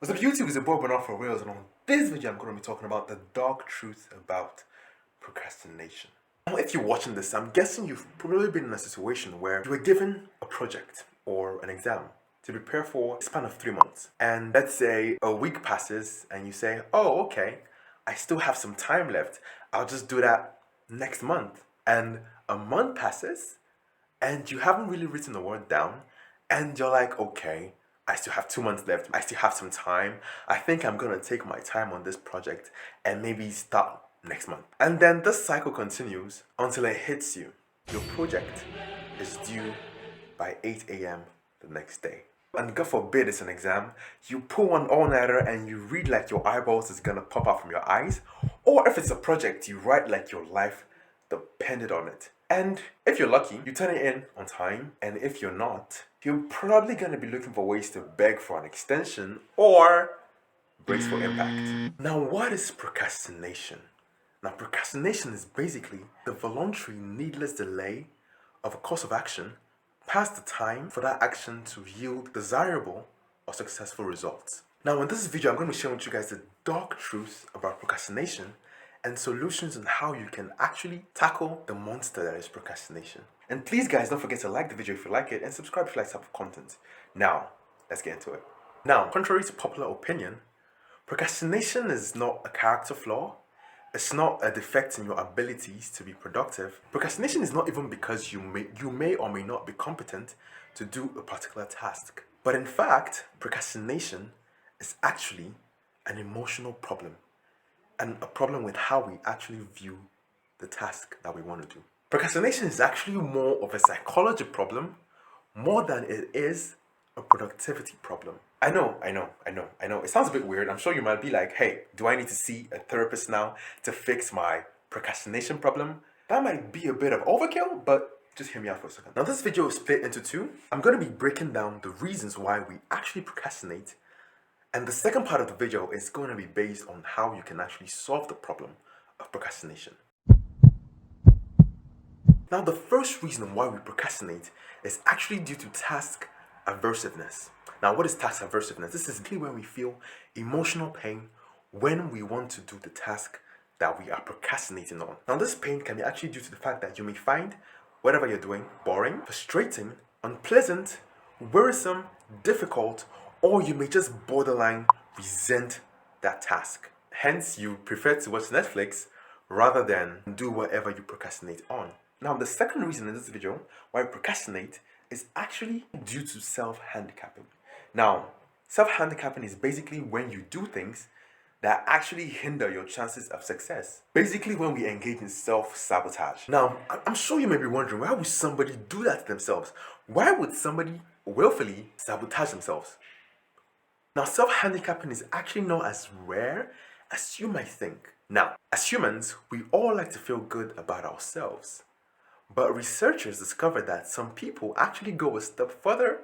What's up YouTube, it's your boy Bernard for Reals, and on this video I'm going to be talking about the dark truth about procrastination. Now if you're watching this, I'm guessing you've probably been in a situation where you were given a project or an exam to prepare for a span of 3 months. And let's say a week passes and you say, oh okay, I still have some time left, I'll just do that next month. And a month passes and you haven't really written the word down and you're like, okay, I still have 2 months left. I still have some time. I think I'm gonna take my time on this project and maybe start next month. And then this cycle continues until it hits you. Your project is due by 8 a.m. the next day. And God forbid it's an exam, you pull one all-nighter and you read like your eyeballs is gonna pop out from your eyes. Or if it's a project, you write like your life depended on it. And if you're lucky, you turn it in on time, and if you're not, you're probably going to be looking for ways to beg for an extension or brace for impact. Now, what is procrastination? Now, procrastination is basically the voluntary, needless delay of a course of action past the time for that action to yield desirable or successful results. Now, in this video, I'm going to be sharing with you guys the dark truth about procrastination and solutions on how you can actually tackle the monster that is procrastination. And please guys, don't forget to like the video if you like it and subscribe if you like this type of content. Now, let's get into it. Now, contrary to popular opinion, procrastination is not a character flaw. It's not a defect in your abilities to be productive. Procrastination is not even because you may or may not be competent to do a particular task. But in fact, procrastination is actually an emotional problem, and a problem with how we actually view the task that we want to do. Procrastination is actually more of a psychology problem more than it is a productivity problem. I know. It sounds a bit weird. I'm sure you might be like, hey, do I need to see a therapist now to fix my procrastination problem? That might be a bit of overkill, but just hear me out for a second. Now this video is split into two. I'm going to be breaking down the reasons why we actually procrastinate, and the second part of the video is going to be based on how you can actually solve the problem of procrastination. Now, the first reason why we procrastinate is actually due to task aversiveness. Now, what is task aversiveness? This is basically when we feel emotional pain when we want to do the task that we are procrastinating on. Now, this pain can be actually due to the fact that you may find whatever you're doing boring, frustrating, unpleasant, wearisome, difficult, or you may just borderline resent that task. Hence, you prefer to watch Netflix rather than do whatever you procrastinate on. Now, the second reason in this video why I procrastinate is actually due to self-handicapping. Now, self-handicapping is basically when you do things that actually hinder your chances of success. Basically, when we engage in self-sabotage. Now, I'm sure you may be wondering, why would somebody do that to themselves? Why would somebody willfully sabotage themselves? Now, self-handicapping is actually not as rare as you might think. Now, as humans, we all like to feel good about ourselves. But researchers discovered that some people actually go a step further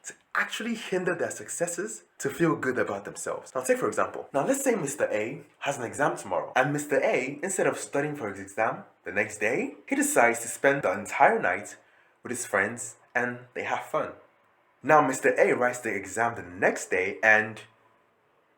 to actually hinder their successes to feel good about themselves. Now, take for example, now let's say Mr. A has an exam tomorrow, and Mr. A, instead of studying for his exam the next day, he decides to spend the entire night with his friends and they have fun. Now, Mr. A writes the exam the next day and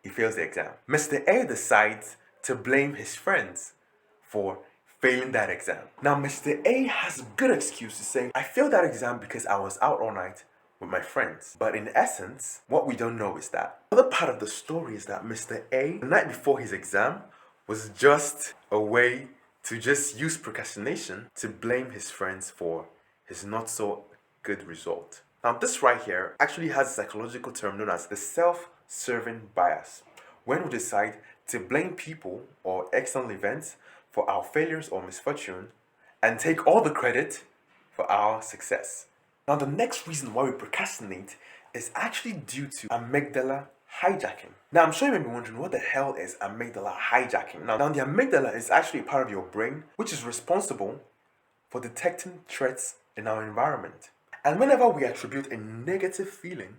he fails the exam. Mr. A decides to blame his friends for failing that exam. Now, Mr. A has a good excuse to say, I failed that exam because I was out all night with my friends. But in essence, what we don't know is that the other part of the story is that Mr. A, the night before his exam, was just a way to just use procrastination to blame his friends for his not so good result. Now, this right here actually has a psychological term known as the self-serving bias, when we decide to blame people or external events for our failures or misfortune and take all the credit for our success. Now, the next reason why we procrastinate is actually due to amygdala hijacking. Now, I'm sure you may be wondering, what the hell is amygdala hijacking? Now, the amygdala is actually a part of your brain which is responsible for detecting threats in our environment. And whenever we attribute a negative feeling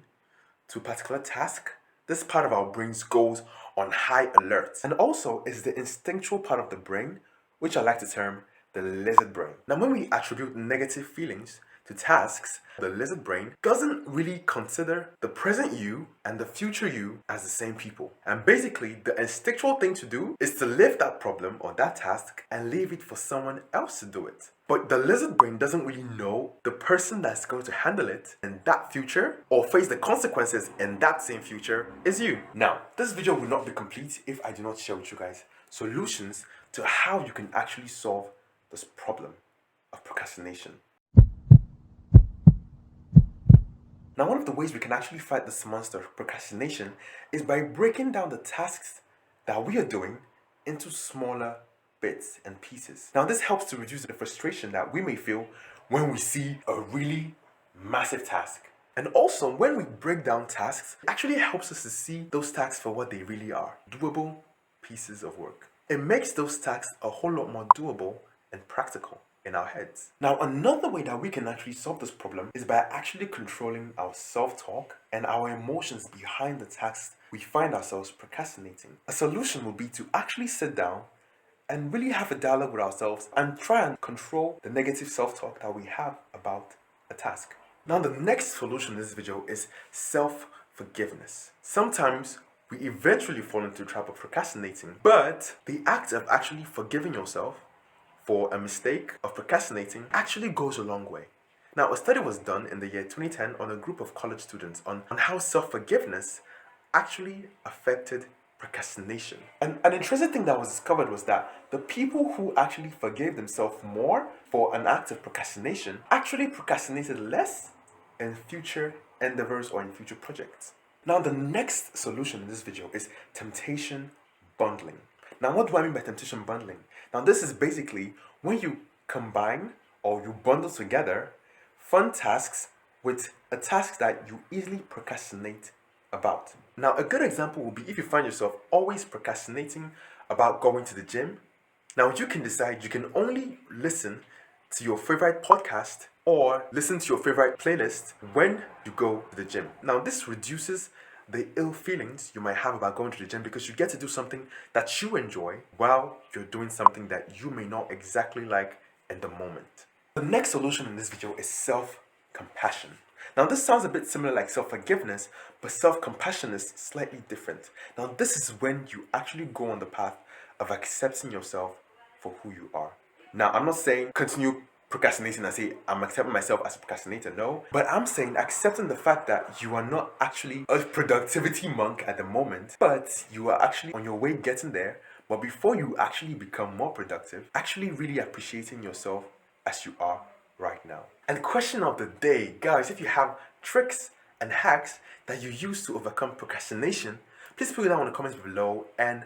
to a particular task, this part of our brains goes on high alert. And also is the instinctual part of the brain, which I like to term the lizard brain. Now, when we attribute negative feelings to tasks, the lizard brain doesn't really consider the present you and the future you as the same people. And basically, the instinctual thing to do is to lift that problem or that task and leave it for someone else to do it. But the lizard brain doesn't really know the person that's going to handle it in that future or face the consequences in that same future is you. Now, this video will not be complete if I do not share with you guys solutions to how you can actually solve this problem of procrastination. Now, one of the ways we can actually fight this monster of procrastination is by breaking down the tasks that we are doing into smaller bits and pieces. Now, this helps to reduce the frustration that we may feel when we see a really massive task. And also, when we break down tasks, it actually helps us to see those tasks for what they really are, doable pieces of work. It makes those tasks a whole lot more doable and practical in our heads. Now, another way that we can actually solve this problem is by actually controlling our self-talk and our emotions behind the tasks we find ourselves procrastinating. A solution will be to actually sit down and really have a dialogue with ourselves and try and control the negative self-talk that we have about a task. Now, the next solution in this video is self-forgiveness. Sometimes we eventually fall into the trap of procrastinating, but the act of actually forgiving yourself for a mistake of procrastinating actually goes a long way. Now, a study was done in the year 2010 on a group of college students on how self-forgiveness actually affected procrastination. And an interesting thing that was discovered was that the people who actually forgave themselves more for an act of procrastination actually procrastinated less in future endeavors or in future projects. Now, the next solution in this video is temptation bundling. Now, what do I mean by temptation bundling? Now, this is basically when you combine or you bundle together fun tasks with a task that you easily procrastinate about. Now, a good example will be if you find yourself always procrastinating about going to the gym. Now, you can decide you can only listen to your favorite podcast or listen to your favorite playlist when you go to the gym. Now, this reduces the ill feelings you might have about going to the gym because you get to do something that you enjoy while you're doing something that you may not exactly like in the moment. The next solution in this video is self-compassion. Now, this sounds a bit similar like self-forgiveness, but self-compassion is slightly different. Now, this is when you actually go on the path of accepting yourself for who you are. Now, I'm not saying continue procrastinating and say, I'm accepting myself as a procrastinator. No, but I'm saying accepting the fact that you are not actually a productivity monk at the moment, but you are actually on your way getting there. But before you actually become more productive, actually really appreciating yourself as you are right now. And question of the day, guys, if you have tricks and hacks that you use to overcome procrastination, please put it down in the comments below and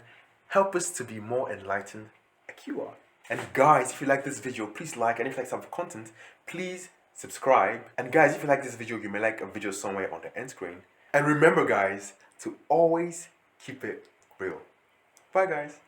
help us to be more enlightened like you are. And guys, if you like this video, please like, and if you like some of the content, please subscribe. And guys, if you like this video, you may like a video somewhere on the end screen. And remember, guys, to always keep it real. Bye, guys.